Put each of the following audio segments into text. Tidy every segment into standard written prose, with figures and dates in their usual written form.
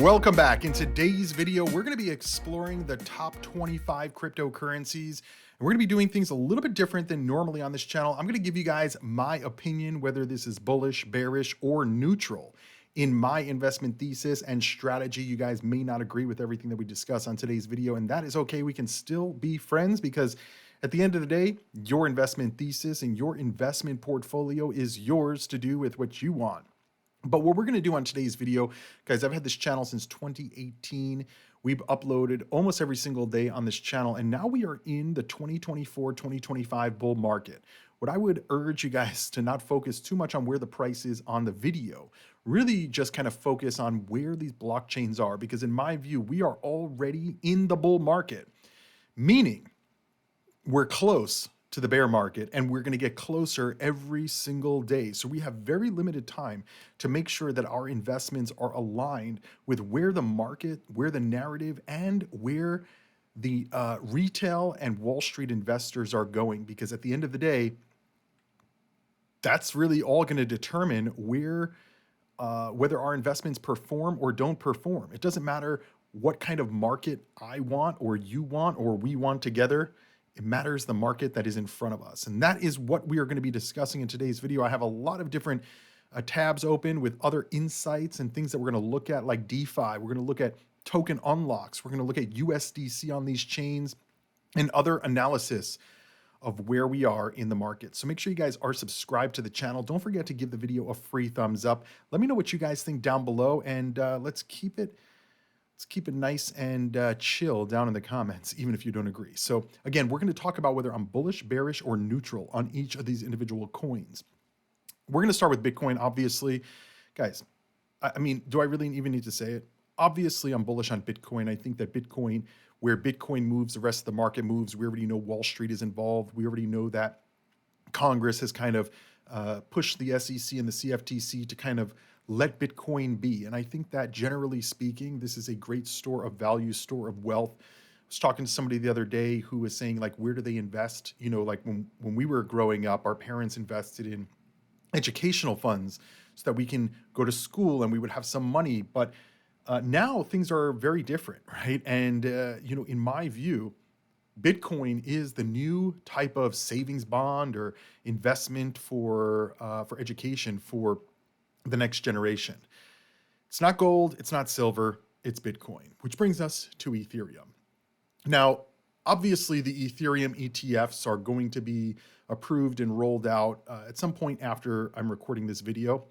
Welcome back. In today's video, we're going to be exploring the top 25 cryptocurrencies. And we're going to be doing things a little bit different than normally on this channel. I'm going to give you guys my opinion, whether this is bullish, bearish, or neutral in my investment thesis and strategy. You guys may not agree with everything that we discuss on today's video, and that is okay. We can still be friends because at the end of the day, your investment thesis and your investment portfolio is yours to do with what you want. But what we're going to do on today's video, guys, I've had this channel since 2018. We've uploaded almost every single day on this channel, and now we are in the 2024-2025 bull market. What I would urge you guys to not focus too much on where the price is on the video, really just kind of focus on where these blockchains are, because in my view, we are already in the bull market, meaning we're close to the bear market, and we're going to get closer every single day. So we have very limited time to make sure that our investments are aligned with where the market, where the narrative, and where the retail and Wall Street investors are going. Because at the end of the day, that's really all going to determine where whether our investments perform or don't perform. It doesn't matter what kind of market I want or you want or we want together. It matters the market that is in front of us. And that is what we are going to be discussing in today's video. I have a lot of different tabs open with other insights and things that we're going to look at, like DeFi. We're going to look at token unlocks. We're going to look at USDC on these chains and other analysis of where we are in the market. So make sure you guys are subscribed to the channel. Don't forget to give the video a free thumbs up. Let me know what you guys think down below, and let's keep it nice and chill down in the comments, even if you don't agree. So again, we're going to talk about whether I'm bullish, bearish, or neutral on each of these individual coins. We're going to start with Bitcoin, obviously. Guys, I mean, do I really even need to say it? Obviously, I'm bullish on Bitcoin. I think that Bitcoin, where Bitcoin moves, the rest of the market moves. We already know Wall Street is involved. We already know that Congress has kind of pushed the SEC and the CFTC to kind of let Bitcoin be. And I think that generally speaking, this is a great store of value, store of wealth. I was talking to somebody the other day who was saying, like, where do they invest? You know, like when we were growing up, our parents invested in educational funds so that we can go to school and we would have some money. But now things are very different, right? And, you know, in my view, Bitcoin is the new type of savings bond or investment for education for the next generation. It's not gold, it's not silver, it's Bitcoin, which brings us to Ethereum. Now, obviously the Ethereum ETFs are going to be approved and rolled out at some point after I'm recording this video.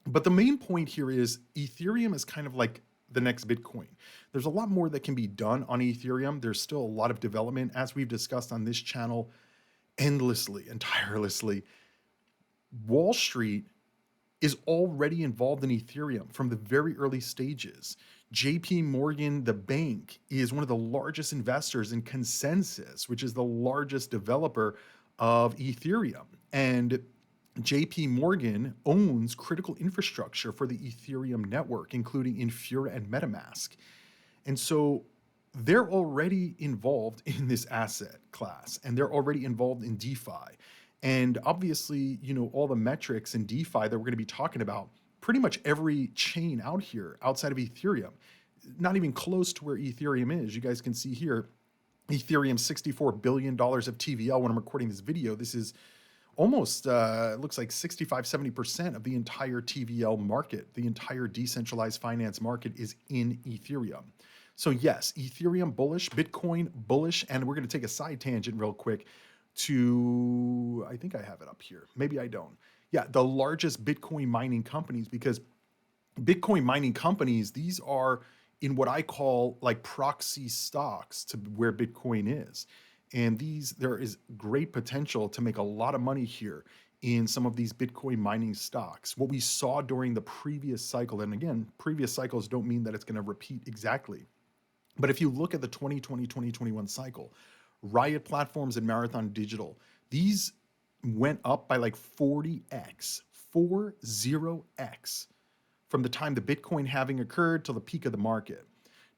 But the main point here is Ethereum is kind of like the next Bitcoin. There's a lot more that can be done on Ethereum. There's still a lot of development, as we've discussed on this channel endlessly and tirelessly. Wall Street is already involved in Ethereum from the very early stages. JP Morgan, the bank, is one of the largest investors in Consensus, which is the largest developer of Ethereum. And JP Morgan owns critical infrastructure for the Ethereum network, including Infura and MetaMask. And so they're already involved in this asset class, and they're already involved in DeFi. And obviously, you know, all the metrics in DeFi that we're going to be talking about, pretty much every chain out here outside of Ethereum, not even close to where Ethereum is. You guys can see here, Ethereum, $64 billion of TVL when I'm recording this video. This is almost, looks like 65-70% of the entire TVL market. The entire decentralized finance market is in Ethereum. So yes, Ethereum bullish, Bitcoin bullish, and we're going to take a side tangent real quick to, I think I have it up here. Maybe I don't. Yeah, the largest Bitcoin mining companies, because Bitcoin mining companies, these are in what I call like proxy stocks to where Bitcoin is. And there is great potential to make a lot of money here in some of these Bitcoin mining stocks. What we saw during the previous cycle, and again, previous cycles don't mean that it's going to repeat exactly. But if you look at the 2020-2021 cycle, Riot Platforms and Marathon Digital, these went up by like 40x, 40x, from the time the Bitcoin halving occurred till the peak of the market.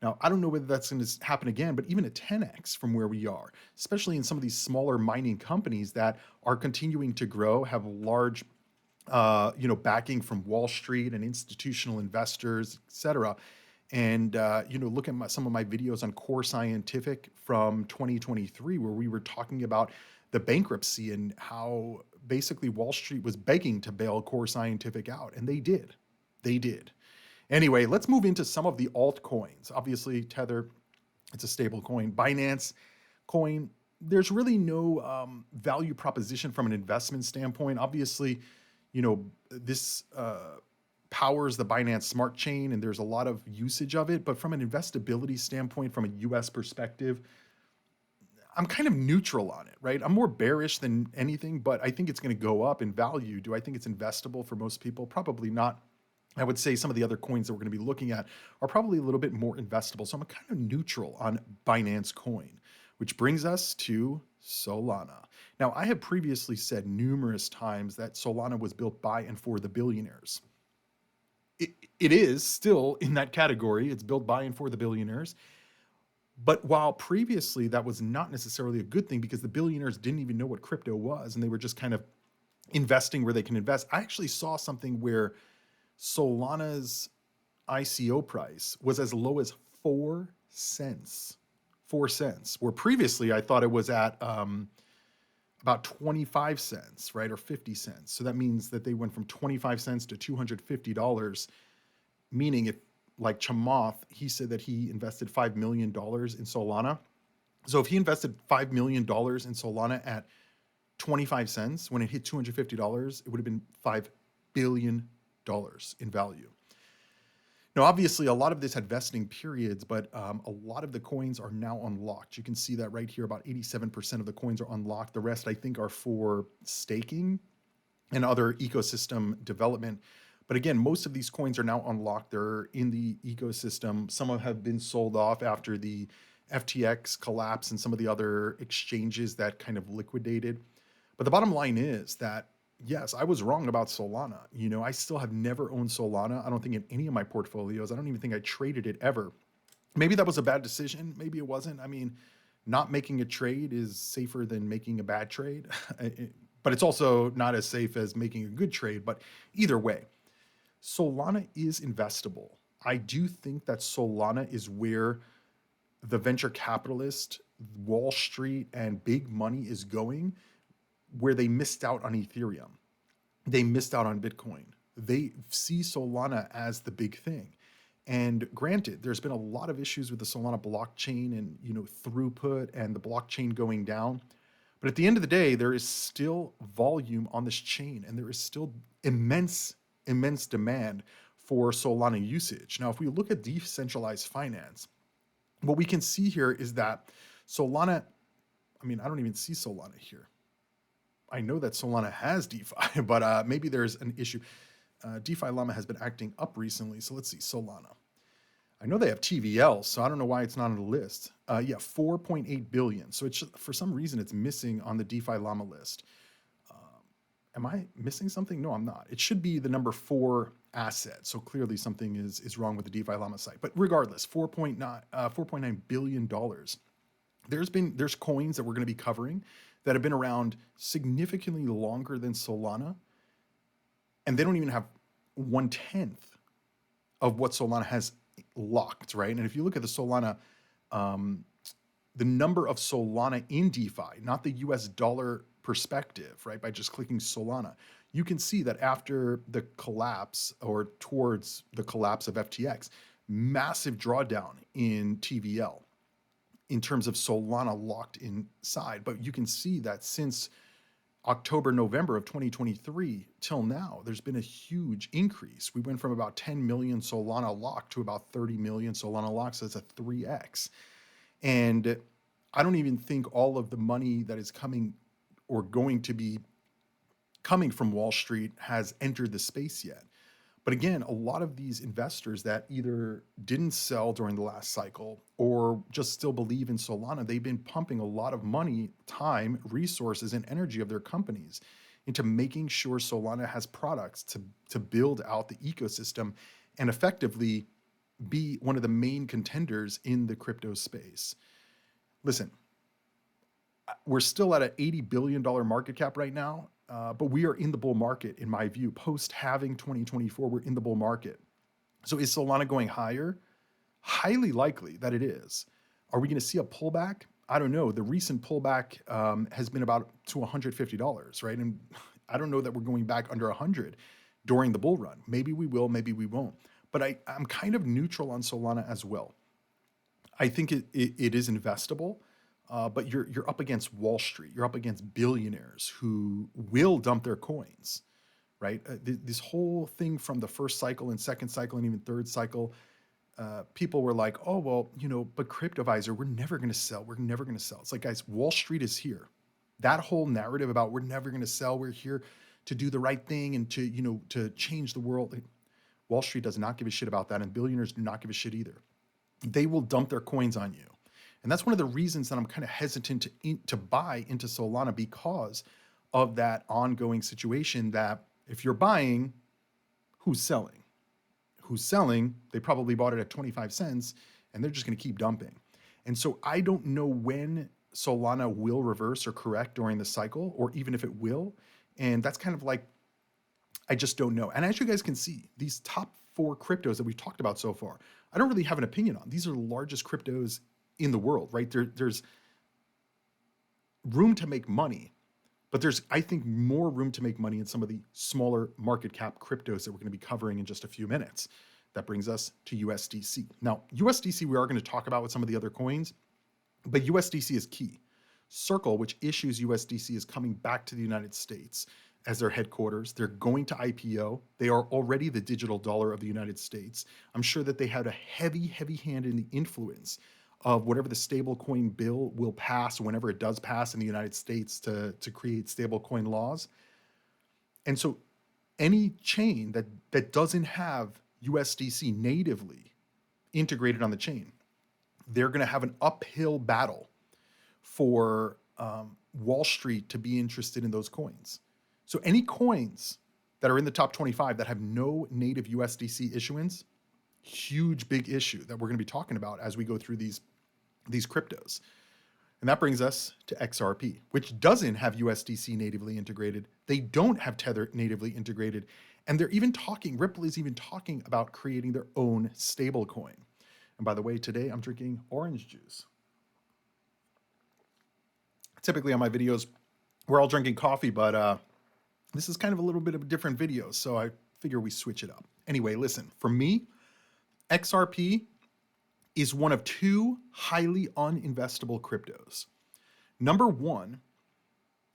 Now, I don't know whether that's going to happen again, but even a 10x from where we are, especially in some of these smaller mining companies that are continuing to grow, have large backing from Wall Street and institutional investors, et cetera. And, look at some of my videos on Core Scientific from 2023, where we were talking about the bankruptcy and how basically Wall Street was begging to bail Core Scientific out. And they did. They did. Anyway, let's move into some of the altcoins. Obviously, Tether, it's a stable coin. Binance coin, there's really no value proposition from an investment standpoint. Obviously, this powers the Binance Smart Chain, and there's a lot of usage of it. But from an investability standpoint, from a US perspective, I'm kind of neutral on it, right? I'm more bearish than anything, but I think it's going to go up in value. Do I think it's investable for most people? Probably not. I would say some of the other coins that we're going to be looking at are probably a little bit more investable. So I'm kind of neutral on Binance Coin, which brings us to Solana. Now, I have previously said numerous times that Solana was built by and for the billionaires. It is still in that category. It's built by and for the billionaires. But while previously that was not necessarily a good thing because the billionaires didn't even know what crypto was and they were just kind of investing where they can invest, I actually saw something where Solana's ICO price was as low as 4 cents. 4 cents, where previously I thought it was at about 25 cents, right, or 50 cents. So that means that they went from 25 cents to $250, meaning if, like Chamath, he said that he invested $5 million in Solana. So if he invested $5 million in Solana at 25 cents, when it hit $250, it would have been $5 billion in value. Now, obviously, a lot of this had vesting periods, but a lot of the coins are now unlocked. You can see that right here. About 87% of the coins are unlocked. The rest, I think, are for staking and other ecosystem development. But again, most of these coins are now unlocked. They're in the ecosystem. Some have been sold off after the FTX collapse and some of the other exchanges that kind of liquidated. But the bottom line is that yes, I was wrong about Solana. I still have never owned Solana. I don't think in any of my portfolios. I don't even think I traded it ever. Maybe that was a bad decision. Maybe it wasn't. I mean, not making a trade is safer than making a bad trade, but it's also not as safe as making a good trade. But either way, Solana is investable. I do think that Solana is where the venture capitalist, Wall Street, and big money is going, where they missed out on Ethereum. They missed out on Bitcoin. They see Solana as the big thing. And granted, there's been a lot of issues with the Solana blockchain and, throughput and the blockchain going down. But at the end of the day, there is still volume on this chain and there is still immense demand for Solana usage. Now, if we look at decentralized finance, what we can see here is that Solana, I don't even see Solana here. I know that Solana has DeFi, but maybe there's an issue. DeFi Llama has been acting up recently. So let's see, Solana. I know they have TVL, so I don't know why it's not on the list. 4.8 billion. So it's just, for some reason, it's missing on the DeFi Llama list. Am I missing something? No, I'm not. It should be the number 4 asset. So clearly something is wrong with the DeFi Llama site. But regardless, $4.9 billion. There's coins that we're going to be covering that have been around significantly longer than Solana, and they don't even have 1/10 of what Solana has locked, right? And if you look at the Solana, the number of Solana in DeFi, not the US dollar perspective, right? By just clicking Solana, you can see that after the collapse or towards the collapse of FTX, massive drawdown in TVL in terms of Solana locked inside. But you can see that since October, November of 2023 till now, there's been a huge increase. We went from about 10 million Solana locked to about 30 million Solana locked. So that's a 3x. And I don't even think all of the money that is coming or going to be coming from Wall Street has entered the space yet. But again, a lot of these investors that either didn't sell during the last cycle or just still believe in Solana, they've been pumping a lot of money, time, resources, and energy of their companies into making sure Solana has products to build out the ecosystem and effectively be one of the main contenders in the crypto space. Listen, we're still at an $80 billion market cap right now. But we are in the bull market, in my view. Post-halving 2024, we're in the bull market. So is Solana going higher? Highly likely that it is. Are we going to see a pullback? I don't know. The recent pullback has been about to $150, right? And I don't know that we're going back under 100 during the bull run. Maybe we will, maybe we won't. But I'm kind of neutral on Solana as well. I think it is investable, but you're up against Wall Street. You're up against billionaires who will dump their coins, right? This whole thing from the first cycle and second cycle and even third cycle, people were like, oh, well, but Cryptoviser, we're never going to sell. We're never going to sell. It's like, guys, Wall Street is here. That whole narrative about we're never going to sell, we're here to do the right thing and to change the world. Wall Street does not give a shit about that, and billionaires do not give a shit either. They will dump their coins on you. And that's one of the reasons that I'm kind of hesitant to buy into Solana, because of that ongoing situation that if you're buying, who's selling? Who's selling? They probably bought it at 25 cents and they're just going to keep dumping. And so I don't know when Solana will reverse or correct during the cycle, or even if it will. And that's kind of like, I just don't know. And as you guys can see, these top 4 cryptos that we've talked about so far, I don't really have an opinion on. These are the largest cryptos in the world, right? There's room to make money, but there's, I think, more room to make money in some of the smaller market cap cryptos that we're going to be covering in just a few minutes. That brings us to USDC. Now, USDC, we are going to talk about with some of the other coins, but USDC is key. Circle, which issues USDC, is coming back to the United States as their headquarters. They're going to IPO. They are already the digital dollar of the United States. I'm sure that they had a heavy, heavy hand in the influence of whatever the stablecoin bill will pass, whenever it does pass in the United States, to create stablecoin laws. And so any chain that doesn't have USDC natively integrated on the chain, they're going to have an uphill battle for Wall Street to be interested in those coins. So any coins that are in the top 25 that have no native USDC issuance, huge big issue that we're going to be talking about as we go through these cryptos. And that brings us to XRP, which doesn't have USDC natively integrated. They don't have Tether natively integrated. And they're even talking, Ripple is even talking about creating their own stable coin. And by the way, today I'm drinking orange juice. Typically on my videos, we're all drinking coffee, but this is kind of a little bit of a different video, so I figure we switch it up. Anyway, listen, for me, XRP is one of 2 highly uninvestable cryptos. Number 1,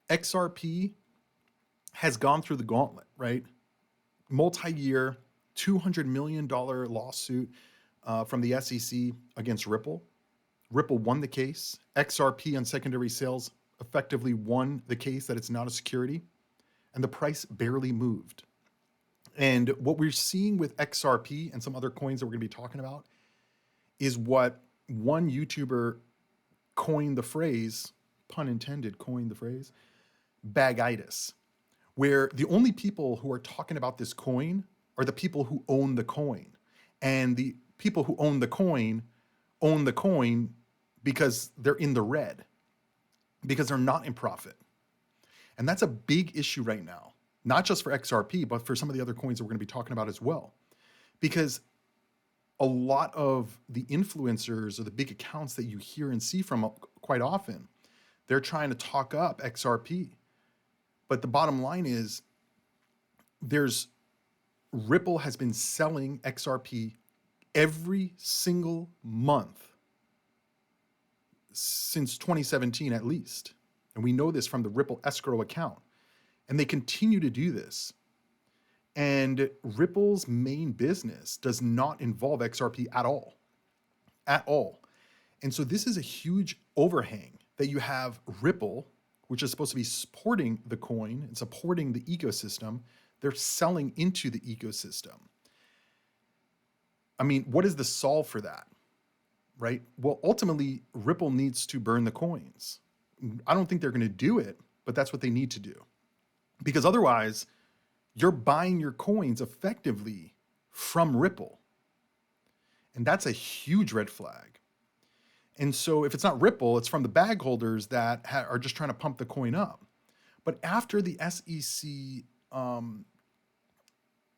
XRP has gone through the gauntlet, right? Multi-year, $200 million lawsuit from the SEC against Ripple. Ripple won the case. XRP on secondary sales effectively won the case that it's not a security, and the price barely moved. And what we're seeing with XRP and some other coins that we're going to be talking about is what one YouTuber coined the phrase, pun intended, coined the phrase, bagitis, where the only people who are talking about this coin are the people who own the coin. And the people who own the coin because they're in the red, because they're not in profit. And that's a big issue right now, not just for XRP, but for some of the other coins that we're going to be talking about as well. Because a lot of the influencers or the big accounts that you hear and see from quite often, they're trying to talk up XRP. But the bottom line is, Ripple has been selling XRP every single month since 2017 at least. And we know this from the Ripple escrow account. And they continue to do this. And Ripple's main business does not involve XRP at all. At all. And so this is a huge overhang that you have Ripple, which is supposed to be supporting the coin and supporting the ecosystem. They're selling into the ecosystem. I mean, what is the solve for that? Right? Well, ultimately, Ripple needs to burn the coins. I don't think they're going to do it, but that's what they need to do. Because otherwise, you're buying your coins effectively from Ripple. And that's a huge red flag. And so if it's not Ripple, it's from the bag holders that are just trying to pump the coin up. But after the SEC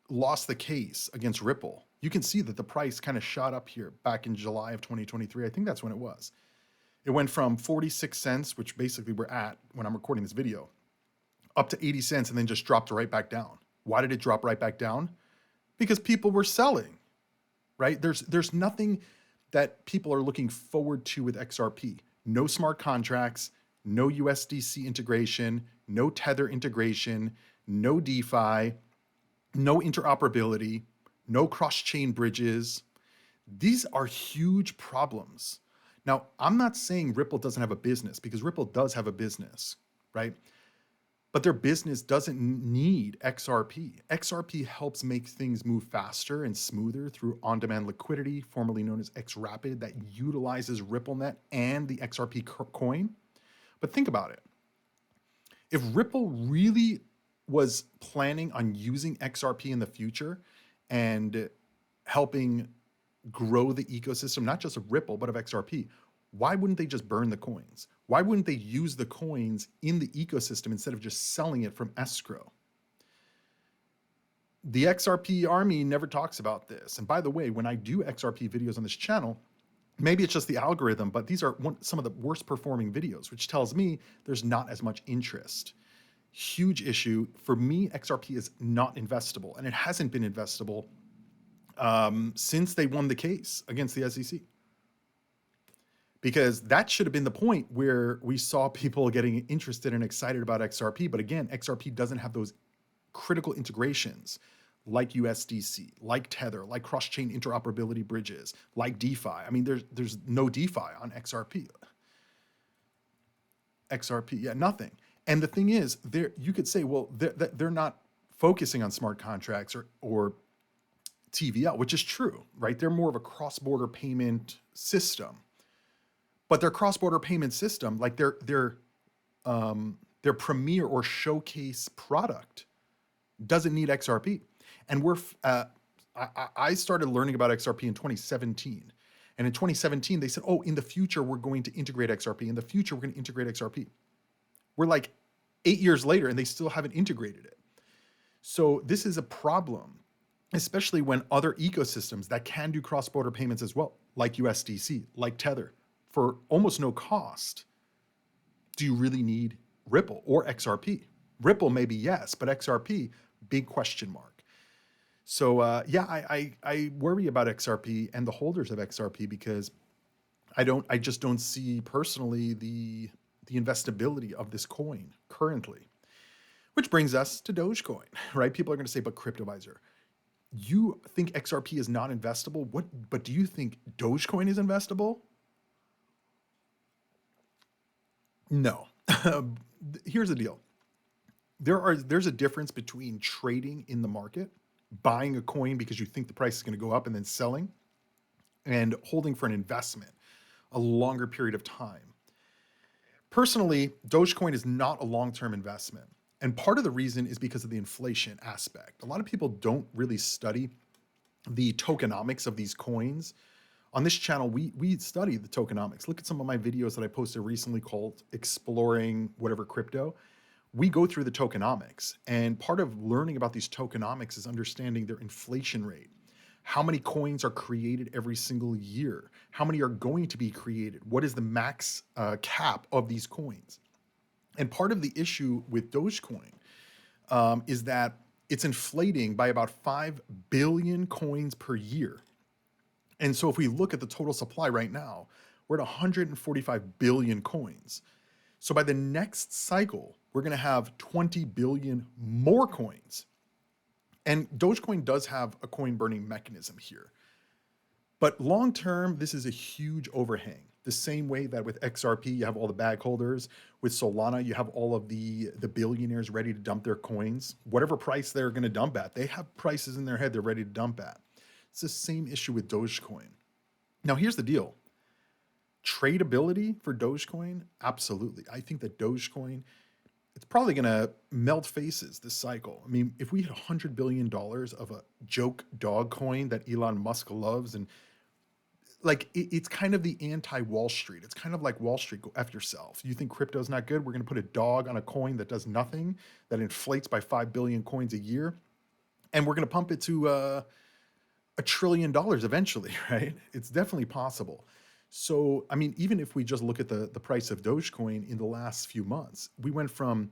lost the case against Ripple, you can see that the price kind of shot up here back in July of 2023. I think that's when it was. It went from 46 cents, which basically we're at when I'm recording this video, up to 80 cents and then just dropped right back down. Why did it drop right back down? Because people were selling, right? There's nothing that people are looking forward to with XRP. No smart contracts, no USDC integration, no Tether integration, no DeFi, no interoperability, no cross-chain bridges. These are huge problems. Now, I'm not saying Ripple doesn't have a business, because Ripple does have a business, right? But their business doesn't need XRP. XRP helps make things move faster and smoother through on-demand liquidity, formerly known as XRapid, that utilizes RippleNet and the XRP coin. But think about it. If Ripple really was planning on using XRP in the future and helping grow the ecosystem, not just of Ripple, but of XRP, why wouldn't they just burn the coins? Why wouldn't they use the coins in the ecosystem instead of just selling it from escrow? The XRP army never talks about this. And by the way, when I do XRP videos on this channel, maybe it's just the algorithm, but these are some of the worst performing videos, which tells me there's not as much interest. Huge issue. For me, XRP is not investable, and it hasn't been investable since they won the case against the SEC. Because that should have been the point where we saw people getting interested and excited about XRP. But again, XRP doesn't have those critical integrations like USDC, like Tether, like cross-chain interoperability bridges, like DeFi. I mean, there's no DeFi on XRP. XRP, yeah, nothing. And the thing is, you could say, well, they're not focusing on smart contracts or TVL, which is true, right? They're more of a cross-border payment system. But their cross-border payment system, like their premier or showcase product, doesn't need XRP. And I started learning about XRP in 2017. And in 2017, they said, oh, in the future, we're going to integrate XRP. In the future, we're going to integrate XRP. We're like 8 years later, and they still haven't integrated it. So this is a problem, especially when other ecosystems that can do cross-border payments as well, like USDC, like Tether, for almost no cost. Do you really need Ripple or XRP? Ripple maybe yes, but XRP, big question mark. So yeah, I worry about XRP and the holders of XRP, because I just don't see personally the investability of this coin currently. Which brings us to Dogecoin, right? People are going to say, but Cryptoviser, you think XRP is not investable? But do you think Dogecoin is investable? No. Here's the deal. There's a difference between trading in the market, buying a coin because you think the price is going to go up and then selling, and holding for an investment, a longer period of time. Personally, Dogecoin is not a long-term investment. And part of the reason is because of the inflation aspect. A lot of people don't really study the tokenomics of these coins. On this channel, we study the tokenomics. Look at some of my videos that I posted recently called Exploring Whatever Crypto. We go through the tokenomics. And part of learning about these tokenomics is understanding their inflation rate. How many coins are created every single year? How many are going to be created? What is the max cap of these coins? And part of the issue with Dogecoin is that it's inflating by about 5 billion coins per year. And so if we look at the total supply right now, we're at 145 billion coins. So by the next cycle, we're going to have 20 billion more coins. And Dogecoin does have a coin burning mechanism here. But long term, this is a huge overhang. The same way that with XRP, you have all the bag holders. With Solana, you have all of the billionaires ready to dump their coins. Whatever price they're going to dump at, they have prices in their head they're ready to dump at. It's the same issue with Dogecoin. Now, here's the deal. Tradability for Dogecoin? Absolutely. I think that Dogecoin, it's probably going to melt faces this cycle. I mean, if we had $100 billion of a joke dog coin that Elon Musk loves, and like it's kind of the anti-Wall Street. It's kind of like Wall Street, go F yourself. You think crypto's not good? We're going to put a dog on a coin that does nothing, that inflates by 5 billion coins a year, and we're going to pump it to $1 trillion eventually, right? It's definitely possible. So, I mean, even if we just look at the price of Dogecoin in the last few months, we went from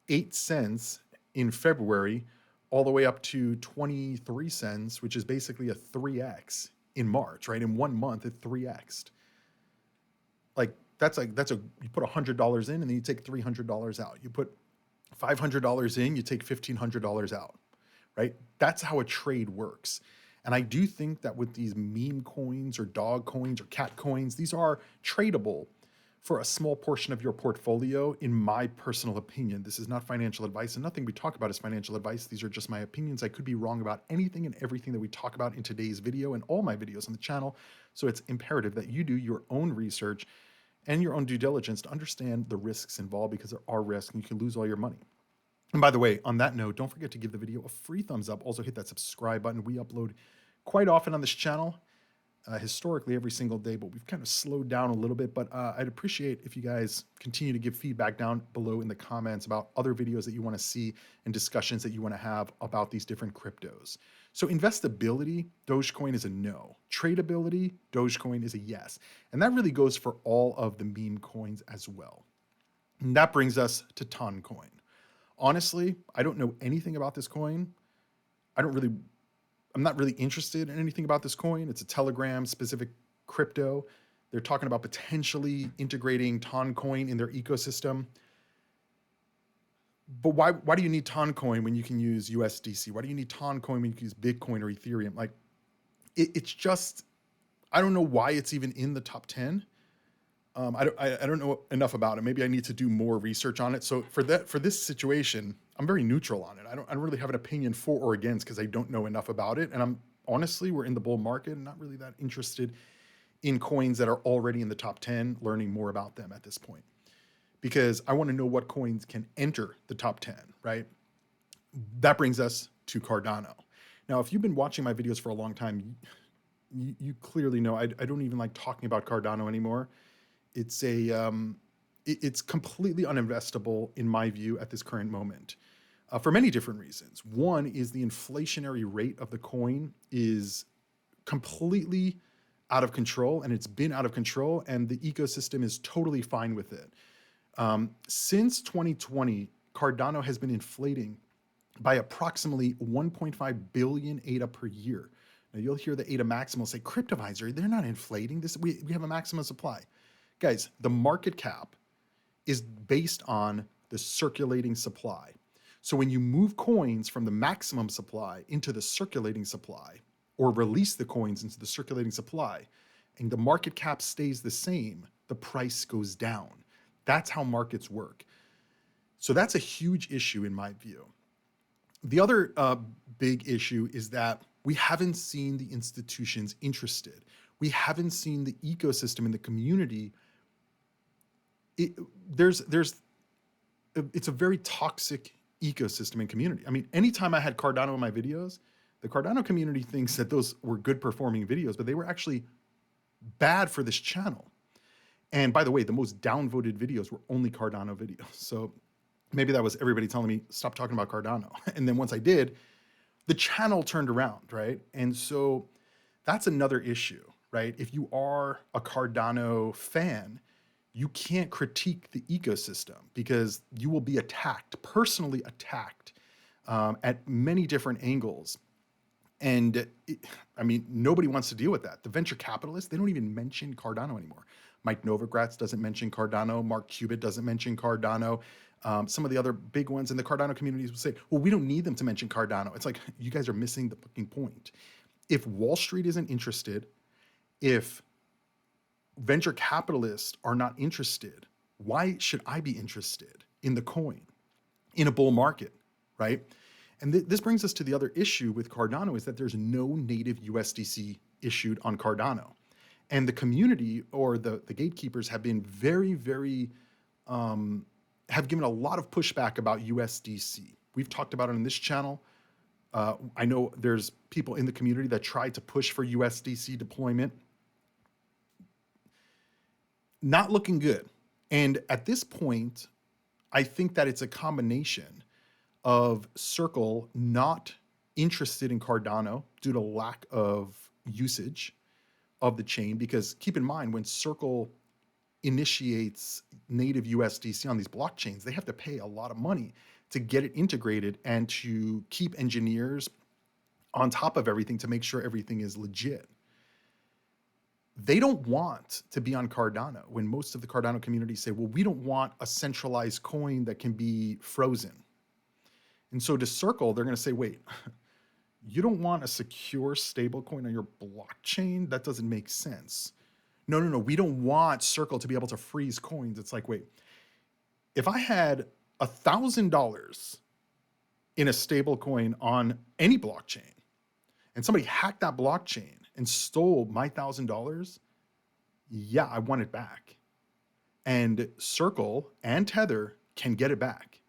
8 cents in February all the way up to 23 cents, which is basically a 3x in March, right? In 1 month, it 3x'd. That's a you put $100 in and then you take $300 out. You put $500 in, you take $1,500 out, right? That's how a trade works. And I do think that with these meme coins or dog coins or cat coins, these are tradable for a small portion of your portfolio, in my personal opinion. This is not financial advice, and nothing we talk about is financial advice. These are just my opinions. I could be wrong about anything and everything that we talk about in today's video and all my videos on the channel. So it's imperative that you do your own research and your own due diligence to understand the risks involved, because there are risks and you can lose all your money. And by the way, on that note, don't forget to give the video a free thumbs up. Also hit that subscribe button. We upload quite often on this channel, historically every single day, but we've kind of slowed down a little bit. But I'd appreciate if you guys continue to give feedback down below in the comments about other videos that you want to see and discussions that you want to have about these different cryptos. So investability, Dogecoin is a no. Tradability, Dogecoin is a yes. And that really goes for all of the meme coins as well. And that brings us to Toncoin. Honestly, I don't know anything about this coin. I'm not really interested in anything about this coin. It's a Telegram specific crypto. They're talking about potentially integrating Toncoin in their ecosystem. But why do you need Toncoin when you can use USDC? Why do you need Toncoin when you can use Bitcoin or Ethereum? Like, it's just, I don't know why it's even in the top 10. I don't know enough about it. Maybe I need to do more research on it. So for this situation, I'm very neutral on it. I don't really have an opinion for or against, because I don't know enough about it. And honestly, we're in the bull market and not really that interested in coins that are already in the top 10, learning more about them at this point, because I want to know what coins can enter the top 10, right? That brings us to Cardano. Now, if you've been watching my videos for a long time, you clearly know I don't even like talking about Cardano anymore. It's it's completely uninvestable in my view at this current moment, for many different reasons. One is the inflationary rate of the coin is completely out of control, and it's been out of control, and the ecosystem is totally fine with it. Since 2020, Cardano has been inflating by approximately 1.5 billion ADA per year. Now you'll hear the ADA maximal say, Cryptoviser, they're not inflating this. We have a maximum supply. Guys, the market cap is based on the circulating supply. So when you move coins from the maximum supply into the circulating supply, or release the coins into the circulating supply, and the market cap stays the same, the price goes down. That's how markets work. So that's a huge issue in my view. The other big issue is that we haven't seen the institutions interested. We haven't seen the ecosystem and the community. It's a very toxic ecosystem and community. I mean, anytime I had Cardano in my videos, the Cardano community thinks that those were good performing videos, but they were actually bad for this channel. And by the way, the most downvoted videos were only Cardano videos. So maybe that was everybody telling me, stop talking about Cardano. And then once I did, the channel turned around, right? And so that's another issue, right? If you are a Cardano fan, you can't critique the ecosystem, because you will be attacked, personally attacked, at many different angles. And I mean, nobody wants to deal with that. The venture capitalists, they don't even mention Cardano anymore. Mike Novogratz doesn't mention Cardano. Mark Cuban doesn't mention Cardano. Some of the other big ones in the Cardano communities will say, well, we don't need them to mention Cardano. It's like, you guys are missing the fucking point. If Wall Street isn't interested, if venture capitalists are not interested, why should I be interested in the coin in a bull market, right? And this brings us to the other issue with Cardano, is that there's no native USDC issued on Cardano. And the community, or the gatekeepers, have been very, very, have given a lot of pushback about USDC. We've talked about it on this channel. I know there's people in the community that tried to push for USDC deployment. Not looking good. And at this point, I think that it's a combination of Circle not interested in Cardano due to lack of usage of the chain, because keep in mind, when Circle initiates native USDC on these blockchains, they have to pay a lot of money to get it integrated and to keep engineers on top of everything to make sure everything is legit. They don't want to be on Cardano when most of the Cardano community say, well, we don't want a centralized coin that can be frozen. And so to Circle, they're going to say, wait, you don't want a secure stable coin on your blockchain? That doesn't make sense. No, we don't want Circle to be able to freeze coins. It's like, wait, if I had $1,000 in a stable coin on any blockchain and somebody hacked that blockchain and stole my $1,000, yeah, I want it back. And Circle and Tether can get it back.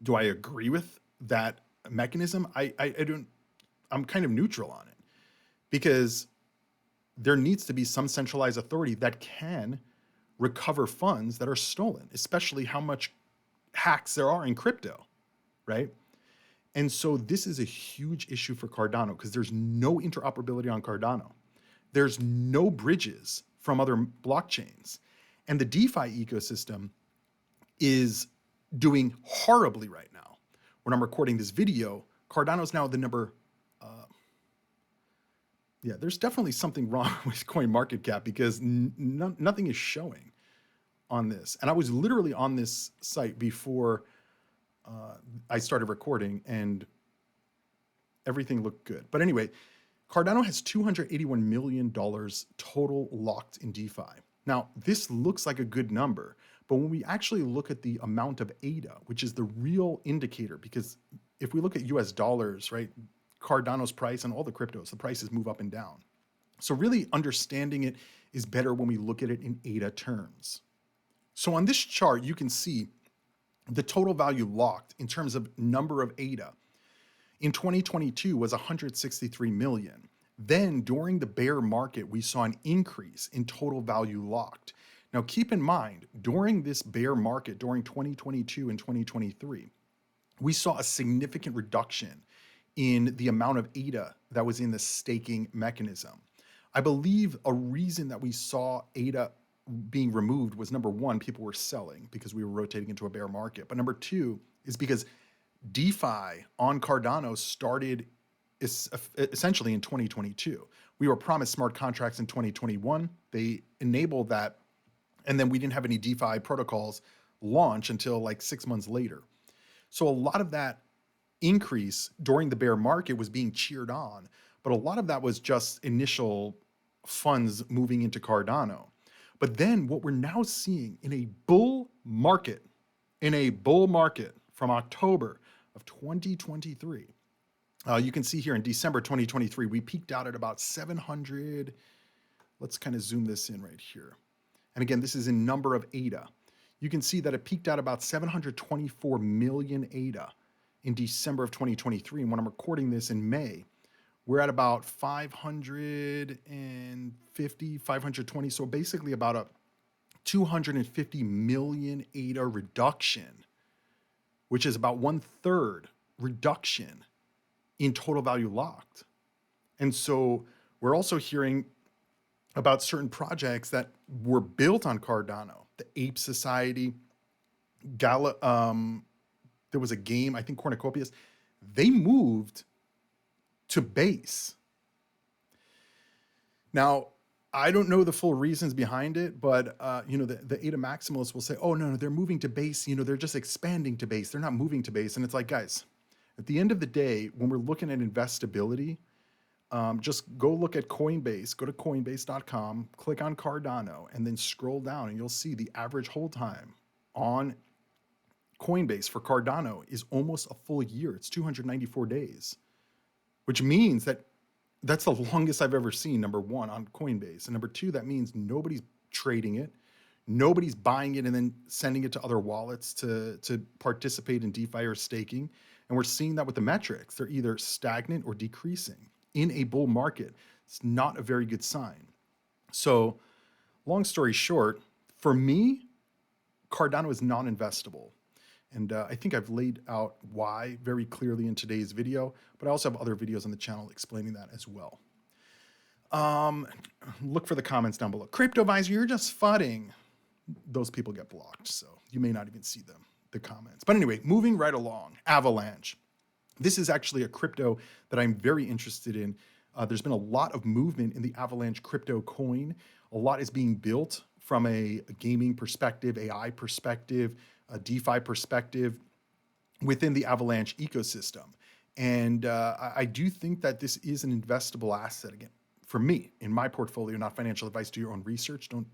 Do I agree with that mechanism? I don't. I'm kind of neutral on it, because there needs to be some centralized authority that can recover funds that are stolen, especially how much hacks there are in crypto, right? And so this is a huge issue for Cardano, because there's no interoperability on Cardano. There's no bridges from other blockchains. And the DeFi ecosystem is doing horribly right now. When I'm recording this video, Cardano is now the number, there's definitely something wrong with CoinMarketCap, because nothing is showing on this. And I was literally on this site before I started recording, and everything looked good. But anyway, Cardano has $281 million total locked in DeFi. Now, this looks like a good number, but when we actually look at the amount of ADA, which is the real indicator, because if we look at US dollars, right, Cardano's price and all the cryptos, the prices move up and down. So really understanding it is better when we look at it in ADA terms. So on this chart, you can see the total value locked in terms of number of ADA in 2022 was 163 million. Then during the bear market, we saw an increase in total value locked. Now keep in mind, during this bear market, during 2022 and 2023, we saw a significant reduction in the amount of ADA that was in the staking mechanism. I believe a reason that we saw ADA being removed was, number one, people were selling because we were rotating into a bear market. But number two is because DeFi on Cardano started essentially in 2022. We were promised smart contracts in 2021. They enabled that. And then we didn't have any DeFi protocols launch until like 6 months later. So a lot of that increase during the bear market was being cheered on, but a lot of that was just initial funds moving into Cardano. But then what we're now seeing in a bull market from October of 2023, you can see here in December 2023, we peaked out at about 700. Let's kind of zoom this in right here. And again, this is in number of ADA. You can see that it peaked out about 724 million ADA in December of 2023. And when I'm recording this in May, we're at about 550, 520. So basically about a 250 million ADA reduction, which is about 1/3 reduction in total value locked. And so we're also hearing about certain projects that were built on Cardano, the Ape Society, there was a game, I think Cornucopias, they moved to Base. Now, I don't know the full reasons behind it, but the ADA maximalists will say, oh, no, they're moving to Base. They're just expanding to Base. They're not moving to Base. And it's like, guys, at the end of the day, when we're looking at investability, just go look at Coinbase, go to coinbase.com, click on Cardano, and then scroll down and you'll see the average hold time on Coinbase for Cardano is almost a full year. It's 294 days, which means that that's the longest I've ever seen, number one, on Coinbase. And number two, that means nobody's trading it. Nobody's buying it and then sending it to other wallets to participate in DeFi or staking. And we're seeing that with the metrics. They're either stagnant or decreasing. In a bull market, it's not a very good sign. So long story short, for me, Cardano is non-investable. And I think I've laid out why very clearly in today's video, but I also have other videos on the channel explaining that as well. Look for the comments down below. Cryptoviser, you're just fudding. Those people get blocked, so you may not even see them, the comments. But anyway, moving right along, Avalanche. This is actually a crypto that I'm very interested in. There's been a lot of movement in the Avalanche crypto coin. A lot is being built from a gaming perspective, AI perspective, a DeFi perspective within the Avalanche ecosystem. And I do think that this is an investable asset. Again, for me, in my portfolio, not financial advice, do your own research. Don't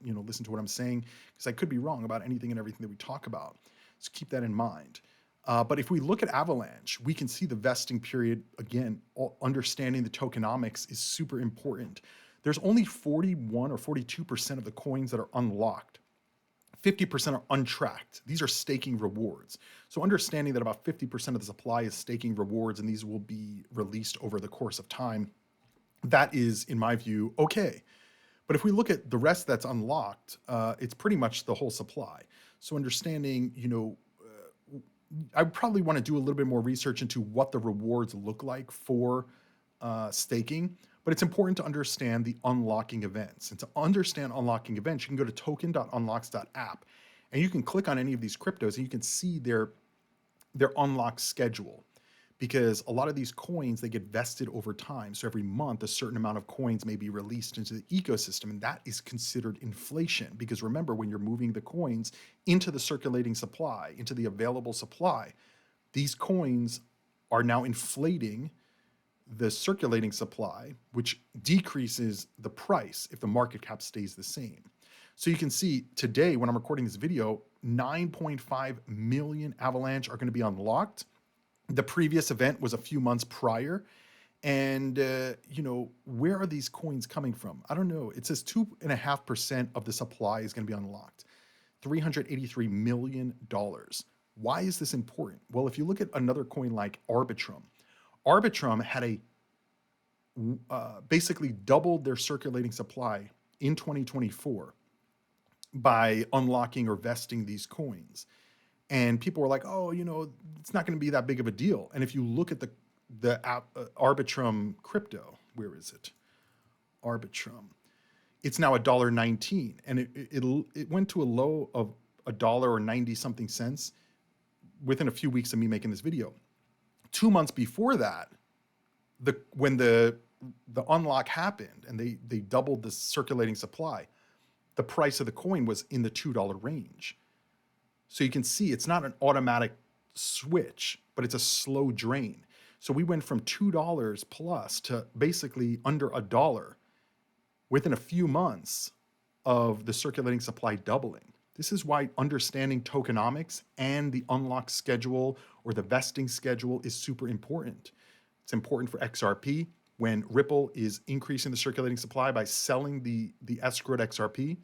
listen to what I'm saying, because I could be wrong about anything and everything that we talk about. So keep that in mind. But if we look at Avalanche, we can see the vesting period. Again, understanding the tokenomics is super important. There's only 41 or 42% of the coins that are unlocked. 50% are untracked. These are staking rewards. So understanding that about 50% of the supply is staking rewards, and these will be released over the course of time, that is, in my view, okay. But if we look at the rest that's unlocked, it's pretty much the whole supply. So understanding, I probably want to do a little bit more research into what the rewards look like for staking, but it's important to understand the unlocking events. And to understand unlocking events, you can go to token.unlocks.app, and you can click on any of these cryptos and you can see their unlock schedule. Because a lot of these coins, they get vested over time. So every month, a certain amount of coins may be released into the ecosystem, and that is considered inflation. Because remember, when you're moving the coins into the circulating supply, into the available supply, these coins are now inflating the circulating supply, which decreases the price if the market cap stays the same. So you can see today, when I'm recording this video, 9.5 million Avalanche are going to be unlocked. The previous event was a few months prior. And, where are these coins coming from? I don't know. It says 2.5% of the supply is going to be unlocked. $383 million. Why is this important? Well, if you look at another coin like Arbitrum, Arbitrum had basically doubled their circulating supply in 2024 by unlocking or vesting these coins. And people were like, oh, it's not going to be that big of a deal. And if you look at the Arbitrum crypto, where is it? Arbitrum. It's now $1.19. And it went to a low of $1.90 something cents within a few weeks of me making this video. 2 months before that, when the unlock happened and they doubled the circulating supply, the price of the coin was in the $2 range. So you can see it's not an automatic switch, but it's a slow drain. So we went from $2 plus to basically under $1 within a few months of the circulating supply doubling. This is why understanding tokenomics and the unlock schedule or the vesting schedule is super important. It's important for XRP when Ripple is increasing the circulating supply by selling the escrowed XRP.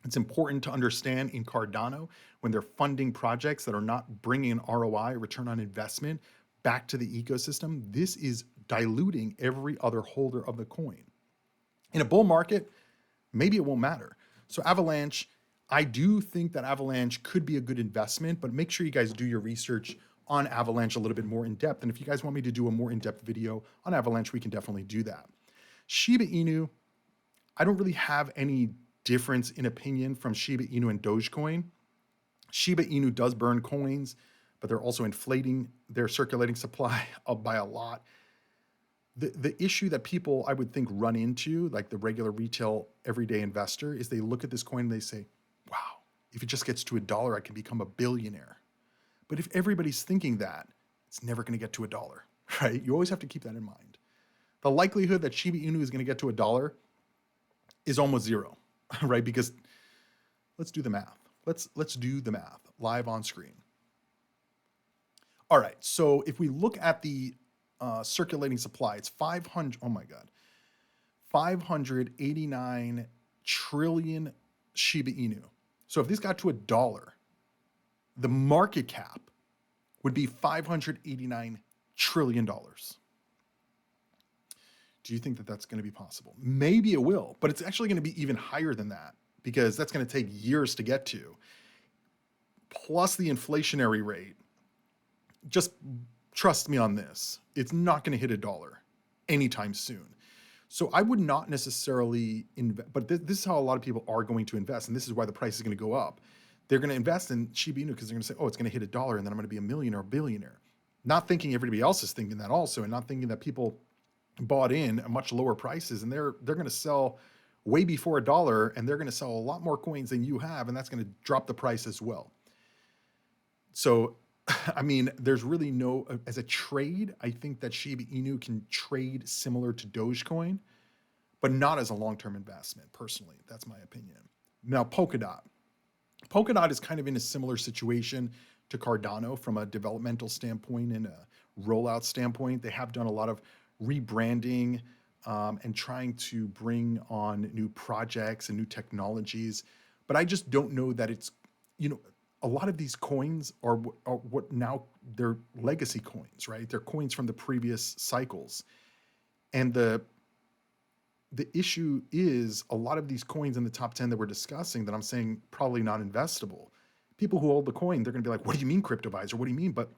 It's important to understand in Cardano when they're funding projects that are not bringing an ROI, return on investment, back to the ecosystem. This is diluting every other holder of the coin. In a bull market, maybe it won't matter. So Avalanche, I do think that Avalanche could be a good investment, but make sure you guys do your research on Avalanche a little bit more in depth. And if you guys want me to do a more in-depth video on Avalanche, we can definitely do that. Shiba Inu, I don't really have any difference in opinion from Shiba Inu and Dogecoin. Shiba Inu does burn coins, but they're also inflating their circulating supply up by a lot. The issue that people, I would think, run into, like the regular retail everyday investor, is they look at this coin and they say, wow, if it just gets to $1, I can become a billionaire. But if everybody's thinking that, it's never going to get to $1, right? You always have to keep that in mind. The likelihood that Shiba Inu is going to get to $1 is almost zero, right? Because let's do the math. Let's do the math live on screen. All right, so if we look at the circulating supply, it's 589 trillion Shiba Inu. So if this got to $1, the market cap would be $589 trillion. Do you think that that's going to be possible? Maybe it will, but it's actually going to be even higher than that because that's going to take years to get to. plus the inflationary rate, just trust me on this, it's not going to hit $1 anytime soon. So I would not necessarily invest, but this is how a lot of people are going to invest, and this is why the price is going to go up. They're going to invest in Shiba Inu because they're going to say, oh, it's going to hit $1, and then I'm going to be a millionaire or billionaire. Not thinking everybody else is thinking that also, and not thinking that people bought in at much lower prices, and they're going to sell way before $1, and they're going to sell a lot more coins than you have, and that's going to drop the price as well. So, I mean, there's really no, as a trade, I think that Shiba Inu can trade similar to Dogecoin, but not as a long-term investment, personally. That's my opinion. Now, Polkadot. Polkadot is kind of in a similar situation to Cardano from a developmental standpoint and a rollout standpoint. They have done a lot of rebranding and trying to bring on new projects and new technologies. But I just don't know that it's, a lot of these coins are what now they're legacy coins, right? They're coins from the previous cycles. And the issue is a lot of these coins in the top 10 that we're discussing that I'm saying probably not investable. People who hold the coin, they're going to be like, what do you mean, Cryptoviser? What do you mean? But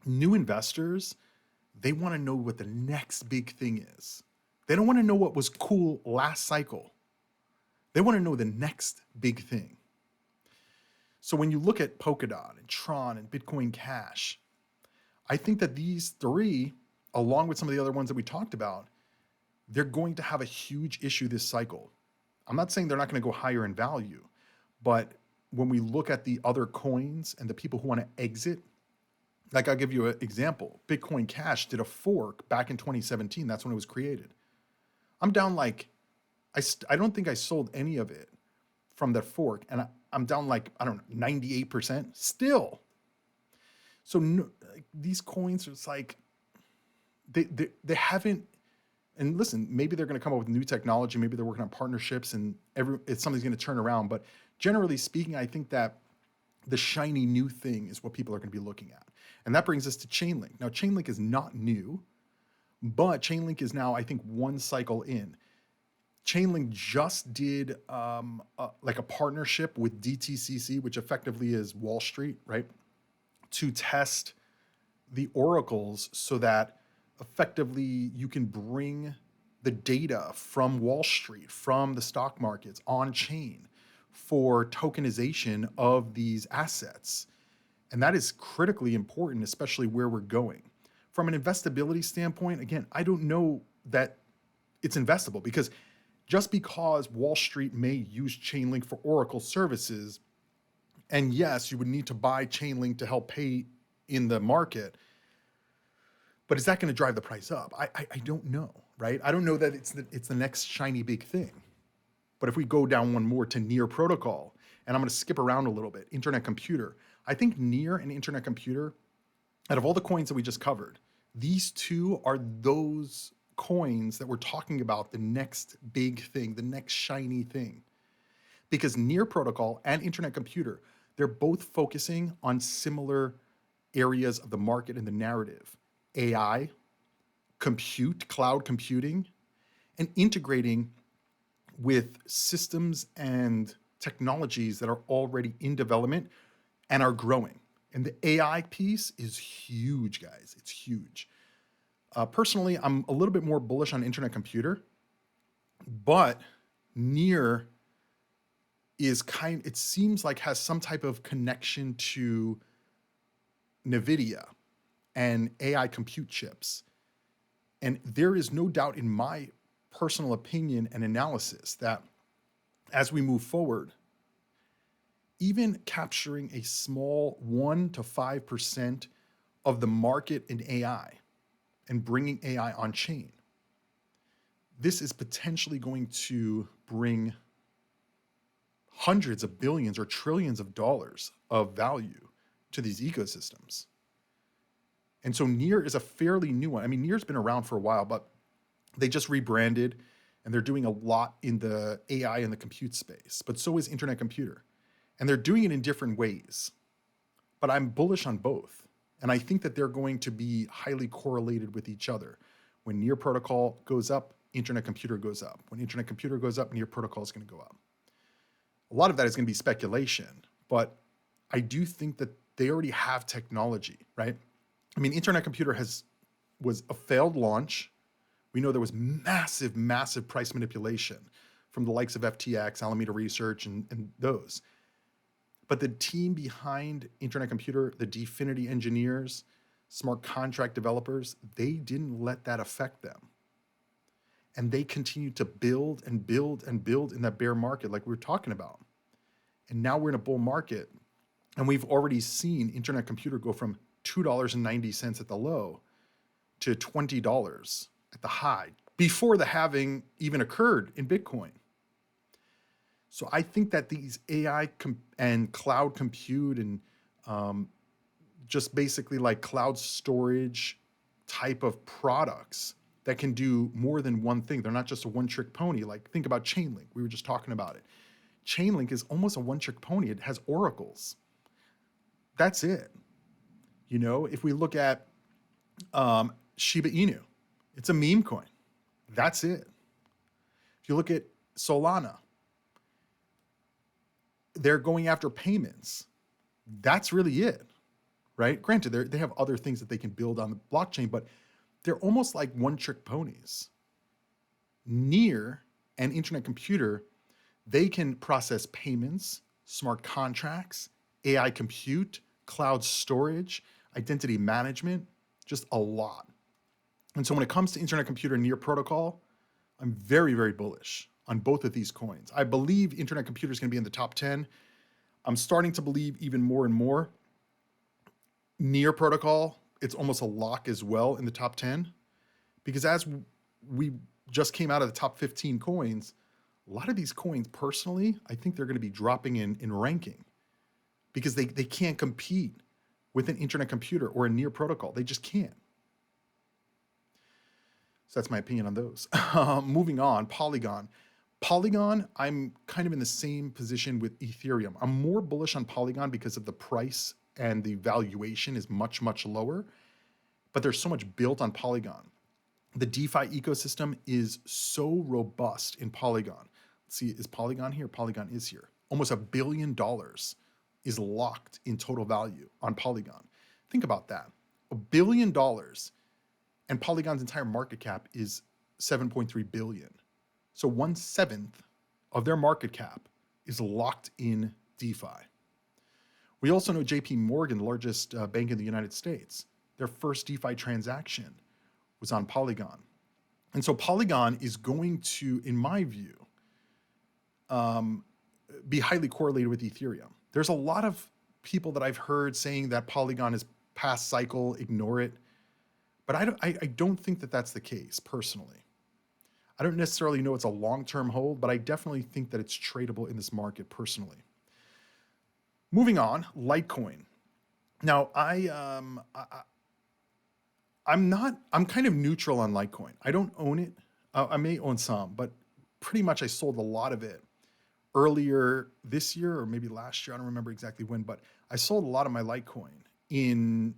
new investors, they want to know what the next big thing is. They don't want to know what was cool last cycle. They want to know the next big thing. So when you look at Polkadot and Tron and Bitcoin Cash, I think that these three, along with some of the other ones that we talked about, they're going to have a huge issue this cycle. I'm not saying they're not going to go higher in value, but when we look at the other coins and the people who want to exit, like I'll give you an example. Bitcoin Cash did a fork back in 2017. That's when it was created. I'm down like, I don't think I sold any of it from that fork. And I'm down like, I don't know, 98% still. So no, these coins, it's like, they haven't, and listen, maybe they're going to come up with new technology. Maybe they're working on partnerships and something's going to turn around. But generally speaking, I think that the shiny new thing is what people are going to be looking at. And that brings us to Chainlink. Now, Chainlink is not new, but Chainlink is now, I think, one cycle in. Chainlink just did like a partnership with DTCC, which effectively is Wall Street, right? To test the oracles so that effectively you can bring the data from Wall Street, from the stock markets on chain for tokenization of these assets. And that is critically important, especially where we're going. From an investability standpoint, again, I don't know that it's investable because just because Wall Street may use Chainlink for Oracle services, and yes, you would need to buy Chainlink to help pay in the market, but is that going to drive the price up? I don't know, right? I don't know that it's the next shiny big thing. But if we go down one more to Near Protocol, and I'm going to skip around a little bit, Internet Computer. I think Near and Internet Computer, out of all the coins that we just covered, these two are those coins that we're talking about, the next big thing, the next shiny thing. Because Near Protocol and Internet Computer, they're both focusing on similar areas of the market and the narrative. AI, compute, cloud computing, and integrating with systems and technologies that are already in development and are growing. And the AI piece is huge, guys. It's huge. Personally, I'm a little bit more bullish on Internet Computer, but Near is it seems like has some type of connection to NVIDIA and AI compute chips. And there is no doubt in my personal opinion and analysis that as we move forward, even capturing a small 1 to 5% of the market in AI and bringing AI on chain, this is potentially going to bring hundreds of billions or trillions of dollars of value to these ecosystems. And so Near is a fairly new one. I mean, Near's been around for a while, but they just rebranded and they're doing a lot in the AI and the compute space, but so is Internet Computer. And they're doing it in different ways, but I'm bullish on both. And I think that they're going to be highly correlated with each other. When Near Protocol goes up, Internet Computer goes up. When Internet Computer goes up, Near Protocol is going to go up. A lot of that is going to be speculation, but I do think that they already have technology, right? I mean, Internet Computer was a failed launch. We know there was massive, massive price manipulation from the likes of FTX, Alameda Research, and those. But the team behind Internet Computer, the Dfinity engineers, smart contract developers, they didn't let that affect them. And they continued to build and build and build in that bear market like we were talking about. And now we're in a bull market, and we've already seen Internet Computer go from $2.90 at the low to $20 at the high before the halving even occurred in Bitcoin. So I think that these AI and cloud compute and just basically like cloud storage type of products that can do more than one thing. They're not just a one-trick pony. Like think about Chainlink. We were just talking about it. Chainlink is almost a one-trick pony. It has oracles. That's it. You know, if we look at Shiba Inu, it's a meme coin. That's it. If you look at Solana, they're going after payments. That's really it, right? Granted, they have other things that they can build on the blockchain, but they're almost like one-trick ponies. Near and Internet Computer, they can process payments, smart contracts, AI compute, cloud storage, identity management, just a lot. And so when it comes to Internet Computer Near Protocol, I'm very, very bullish on both of these coins. I believe Internet Computer is going to be in the top 10. I'm starting to believe even more and more. Near Protocol, it's almost a lock as well in the top 10. Because as we just came out of the top 15 coins, a lot of these coins, personally, I think they're going to be dropping in ranking because they can't compete with an Internet Computer or a Near Protocol. They just can't. So that's my opinion on those. Moving on, Polygon. Polygon, I'm kind of in the same position with Ethereum. I'm more bullish on Polygon because of the price and the valuation is much, much lower, but there's so much built on Polygon. The DeFi ecosystem is so robust in Polygon. Let's see, is Polygon here? Polygon is here. Almost $1 billion is locked in total value on Polygon. Think about that. $1 billion, and Polygon's entire market cap is 7.3 billion. So 1/7 of their market cap is locked in DeFi. We also know JP Morgan, the largest bank in the United States, their first DeFi transaction was on Polygon. And so Polygon is going to, in my view, be highly correlated with Ethereum. There's a lot of people that I've heard saying that Polygon is past cycle, ignore it. But I don't think that that's the case, personally. I don't necessarily know it's a long-term hold, but I definitely think that it's tradable in this market, personally. Moving on, Litecoin. Now, I'm kind of neutral on Litecoin. I don't own it. I may own some, but pretty much I sold a lot of it earlier this year or maybe last year. I don't remember exactly when, but I sold a lot of my Litecoin in,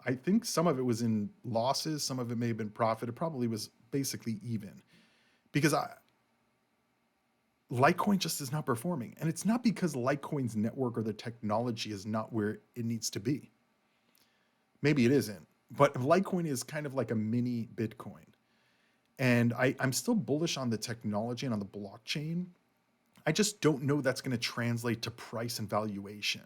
I think some of it was in losses. Some of it may have been profit. It probably was basically even because Litecoin just is not performing. And it's not because Litecoin's network or the technology is not where it needs to be. Maybe it isn't. But Litecoin is kind of like a mini Bitcoin. And I'm still bullish on the technology and on the blockchain. I just don't know that's going to translate to price and valuation.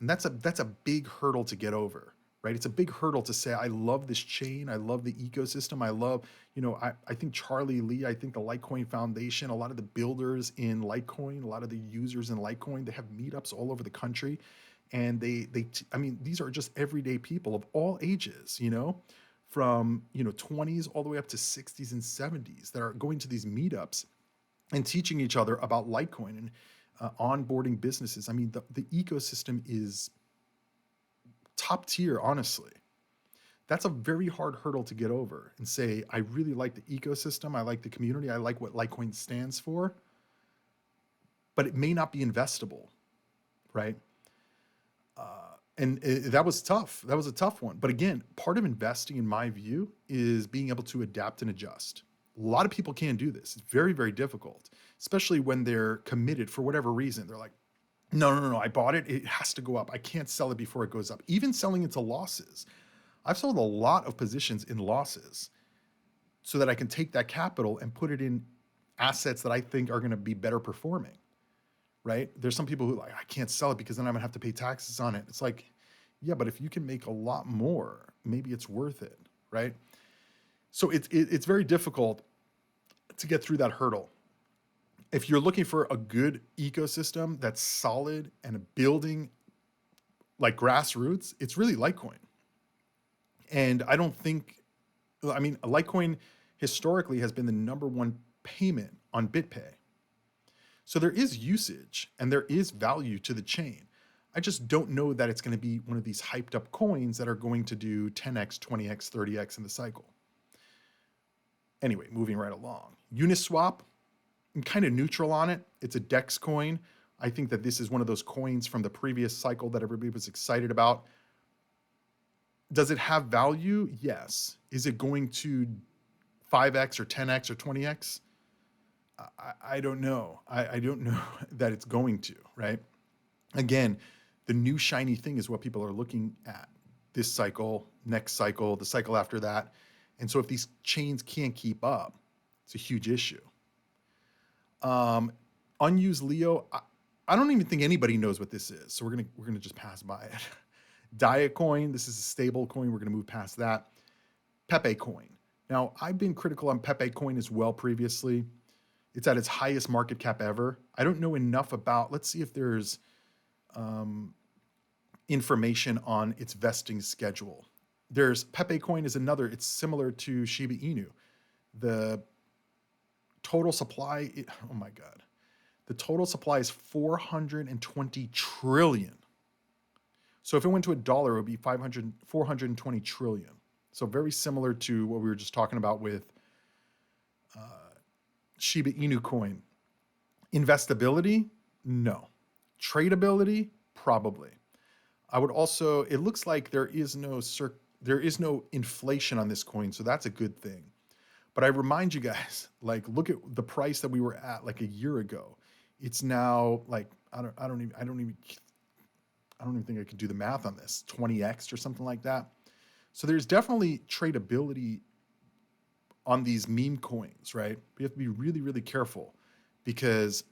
And that's a big hurdle to get over, right? It's a big hurdle to say, I love this chain. I love the ecosystem. I love, I think Charlie Lee, I think the Litecoin Foundation, a lot of the builders in Litecoin, a lot of the users in Litecoin, they have meetups all over the country. And these are just everyday people of all ages, from, 20s all the way up to 60s and 70s that are going to these meetups and teaching each other about Litecoin and onboarding businesses. I mean, the ecosystem is top tier, honestly. That's a very hard hurdle to get over and say, I really like the ecosystem. I like the community. I like what Litecoin stands for, but it may not be investable, right? That was tough. That was a tough one. But again, part of investing, in my view, is being able to adapt and adjust. A lot of people can't do this. It's very, very difficult, especially when they're committed for whatever reason. They're like, No, no, no, no. I bought it. It has to go up. I can't sell it before it goes up. Even selling into losses. I've sold a lot of positions in losses so that I can take that capital and put it in assets that I think are going to be better performing, right? There's some people who like, I can't sell it because then I'm going to have to pay taxes on it. It's like, yeah, but if you can make a lot more, maybe it's worth it, right? So it's very difficult to get through that hurdle. If you're looking for a good ecosystem that's solid and building like grassroots, it's really Litecoin. And I don't think, I mean, Litecoin historically has been the number one payment on BitPay. So there is usage and there is value to the chain. I just don't know that it's going to be one of these hyped up coins that are going to do 10x, 20x, 30x in the cycle. Anyway, moving right along. Uniswap, I'm kind of neutral on it. It's a DEX coin. I think that this is one of those coins from the previous cycle that everybody was excited about. Does it have value? Yes. Is it going to 5x or 10x or 20x? I don't know. I don't know that it's going to, right? Again, the new shiny thing is what people are looking at this cycle, next cycle, the cycle after that. And so if these chains can't keep up, it's a huge issue. Unused Leo, I don't even think anybody knows what this is. So we're gonna just pass by it. Diet coin, this is a stable coin. We're gonna move past that. Pepe coin. Now, I've been critical on Pepe coin as well previously. It's at its highest market cap ever. I don't know enough about, let's see if there's information on its vesting schedule. There's Pepe coin is another, it's similar to Shiba Inu. The total supply, oh my God. The total supply is 420 trillion. So if it went to $1, it would be 420 trillion. So very similar to what we were just talking about with Shiba Inu coin. Investability? No. Tradability? Probably. I would also, it looks like there is no inflation on this coin, so that's a good thing. But I remind you guys, like, look at the price that we were at like a year ago. It's now like I don't even think I could do the math on this, 20x or something like that. So there's definitely tradability on these meme coins, right? We have to be really, really careful because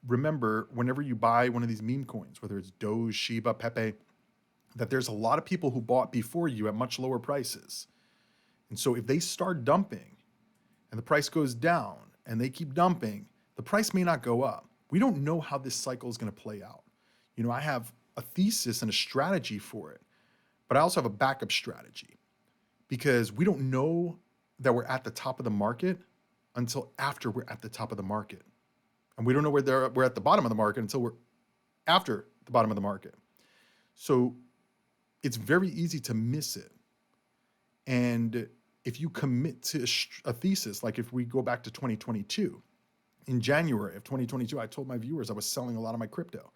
remember, whenever you buy one of these meme coins, whether it's Doge, Shiba, Pepe, that there's a lot of people who bought before you at much lower prices. And so if they start dumping and the price goes down and they keep dumping, the price may not go up. We don't know how this cycle is going to play out. You know, I have a thesis and a strategy for it, but I also have a backup strategy because we don't know that we're at the top of the market until after we're at the top of the market. And we don't know where we're at the bottom of the market until we're after the bottom of the market. So it's very easy to miss it. And if you commit to a thesis, like if we go back to 2022, in January of 2022, I told my viewers I was selling a lot of my crypto.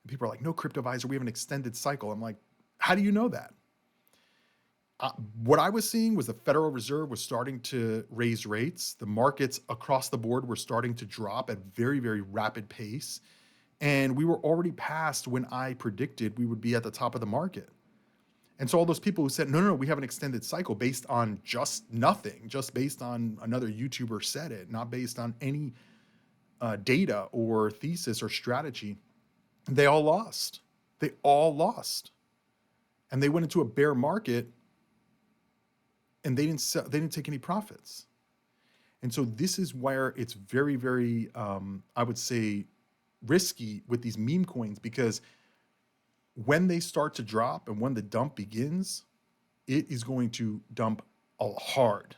And people are like, no, Cryptoviser, we have an extended cycle. I'm like, how do you know that? What I was seeing was the Federal Reserve was starting to raise rates. The markets across the board were starting to drop at very, very rapid pace. And we were already past when I predicted we would be at the top of the market. And so all those people who said, no, we have an extended cycle based on just nothing, just based on another YouTuber said it, not based on any data or thesis or strategy, they all lost. They all lost. And they went into a bear market and they didn't take any profits. And so this is where it's very, very, I would say, risky with these meme coins, because when they start to drop and when the dump begins, it is going to dump hard,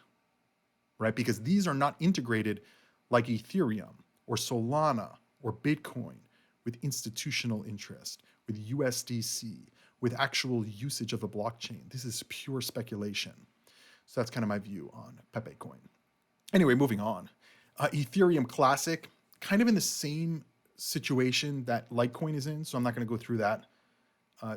right? Because these are not integrated like Ethereum or Solana or Bitcoin with institutional interest, with USDC, with actual usage of the blockchain. This is pure speculation. So that's kind of my view on Pepe coin. Anyway, moving on. Ethereum Classic, kind of in the same situation that Litecoin is in, so I'm not going to go through that.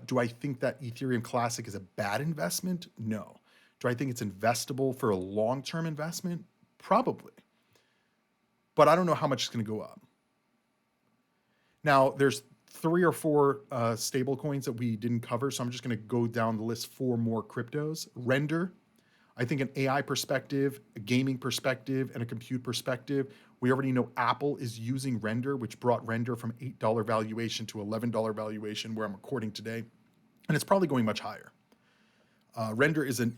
Do I think that Ethereum Classic is a bad investment? No. Do I think it's investable for a long-term investment? Probably. But I don't know how much it's going to go up. Now, there's three or four stable coins that we didn't cover. So I'm just going to go down the list for more cryptos. Render, I think an AI perspective, a gaming perspective, and a compute perspective. We already know Apple is using Render, which brought Render from $8 valuation to $11 valuation where I'm recording today. And it's probably going much higher. Render is a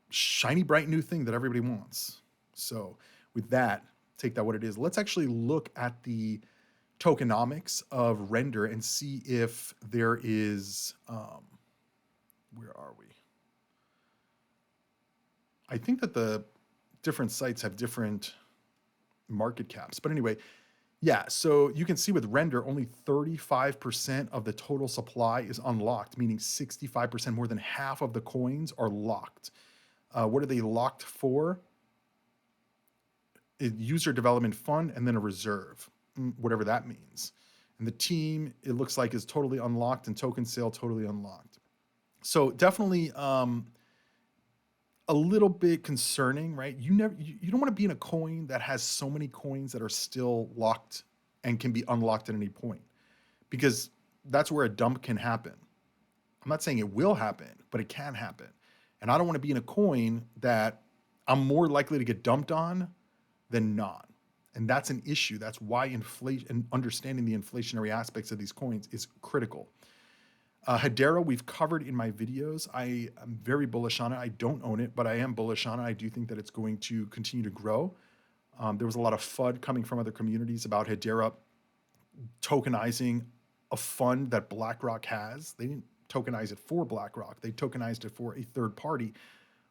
shiny, bright new thing that everybody wants. So with that, take that what it is. Let's actually look at the tokenomics of Render and see if there is, where are we? I think that the different sites have different market caps. But anyway, yeah, so you can see with Render, only 35% of the total supply is unlocked, meaning 65%, more than half of the coins are locked. What are they locked for? A user development fund and then a reserve, whatever that means. And the team, it looks like, is totally unlocked, and token sale totally unlocked. So definitely a little bit concerning, right? You don't want to be in a coin that has so many coins that are still locked and can be unlocked at any point, because that's where a dump can happen. I'm not saying it will happen, but it can happen. And I don't want to be in a coin that I'm more likely to get dumped on than not. And that's an issue. That's why inflation and understanding the inflationary aspects of these coins is critical. Hedera, we've covered in my videos. I am very bullish on it. I don't own it, but I am bullish on it. I do think that it's going to continue to grow. There was a lot of FUD coming from other communities about Hedera tokenizing a fund that BlackRock has. They didn't tokenize it for BlackRock. They tokenized it for a third party,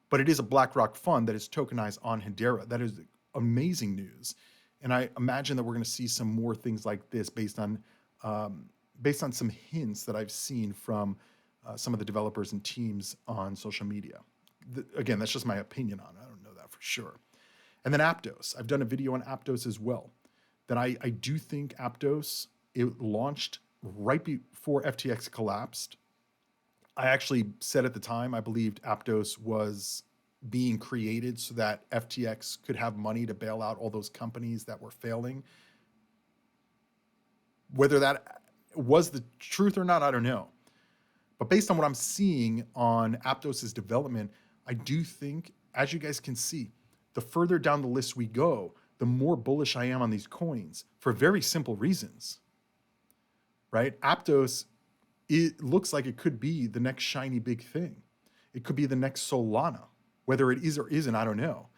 but it is a BlackRock fund that is tokenized on Hedera. That is amazing news. And I imagine that we're going to see some more things like this based on some hints that I've seen from some of the developers and teams on social media. Again, that's just my opinion on it. I don't know that for sure. And then Aptos. I've done a video on Aptos as well. That I do think Aptos, it launched right before FTX collapsed. I actually said at the time, I believed Aptos was being created so that FTX could have money to bail out all those companies that were failing. Whether that was the truth or not, I don't know. But based on what I'm seeing on Aptos' development, I do think, as you guys can see, the further down the list we go, the more bullish I am on these coins for very simple reasons, right? Aptos, it looks like it could be the next shiny big thing. It could be the next Solana. Whether it is or isn't, I don't know.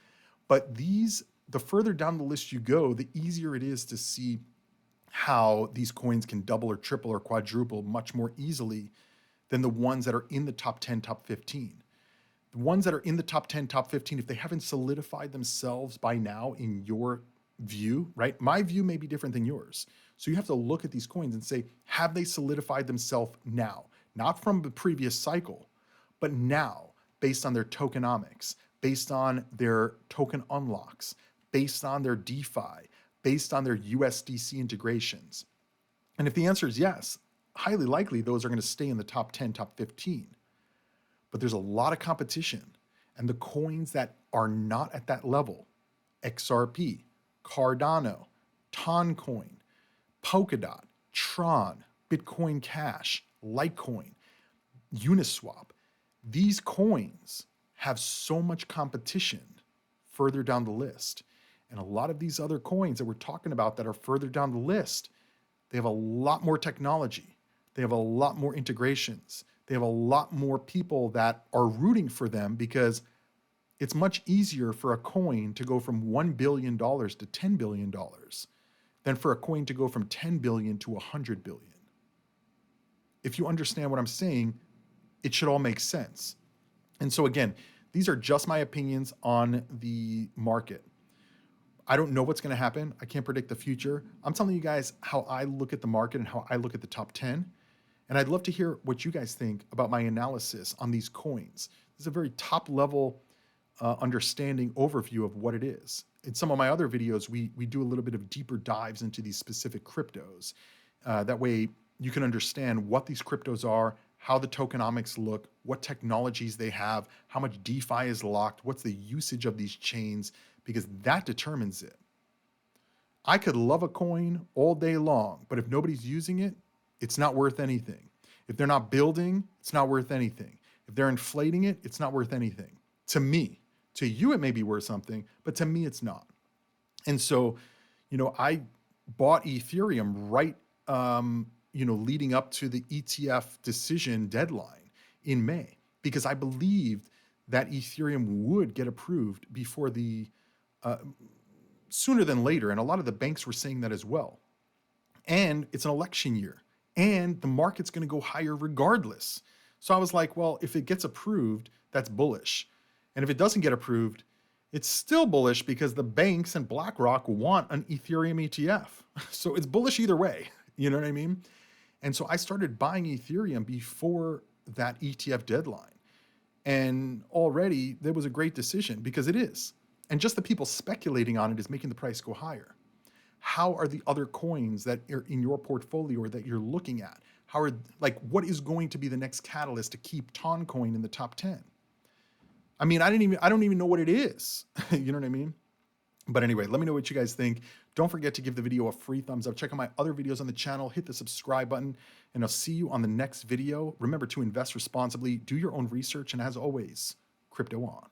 But the further down the list you go, the easier it is to see how these coins can double or triple or quadruple much more easily than the ones that are in the top 10, top 15. The ones that are in the top 10, top 15, if they haven't solidified themselves by now in your view, right? My view may be different than yours. So you have to look at these coins and say, have they solidified themselves now? Not from the previous cycle, but now, based on their tokenomics, based on their token unlocks, based on their DeFi, based on their USDC integrations. And if the answer is yes, highly likely those are going to stay in the top 10, top 15. But there's a lot of competition. And the coins that are not at that level, XRP, Cardano, Toncoin, Polkadot, Tron, Bitcoin Cash, Litecoin, Uniswap, these coins have so much competition further down the list. And a lot of these other coins that we're talking about that are further down the list, they have a lot more technology. They have a lot more integrations. They have a lot more people that are rooting for them, because it's much easier for a coin to go from $1 billion to $10 billion than for a coin to go from 10 billion to 100 billion. If you understand what I'm saying, it should all make sense. And so again, these are just my opinions on the market. I don't know what's going to happen. I can't predict the future. I'm telling you guys how I look at the market and how I look at the top 10. And I'd love to hear what you guys think about my analysis on these coins. This is a very top level understanding overview of what it is. In some of my other videos, we do a little bit of deeper dives into these specific cryptos. That way you can understand what these cryptos are, how the tokenomics look, what technologies they have, how much DeFi is locked, what's the usage of these chains, because that determines it. I could love a coin all day long, but if nobody's using it, it's not worth anything. If they're not building, it's not worth anything. If they're inflating it, it's not worth anything. To me, to you, it may be worth something, but to me, it's not. And so, I bought Ethereum right, leading up to the ETF decision deadline in May, because I believed that Ethereum would get approved before sooner than later. And a lot of the banks were saying that as well. And it's an election year, and the market's going to go higher regardless. So I was like, well, if it gets approved, that's bullish. And if it doesn't get approved, it's still bullish because the banks and BlackRock want an Ethereum ETF. So it's bullish either way. You know what I mean? And so I started buying Ethereum before that ETF deadline. And already there was a great decision, because it is. And just the people speculating on it is making the price go higher. How are the other coins that are in your portfolio or that you're looking at? What is going to be the next catalyst to keep Toncoin in the top 10? I mean, I don't even know what it is. You know what I mean? But anyway, let me know what you guys think. Don't forget to give the video a free thumbs up. Check out my other videos on the channel. Hit the subscribe button, and I'll see you on the next video. Remember to invest responsibly, do your own research, and as always, crypto on.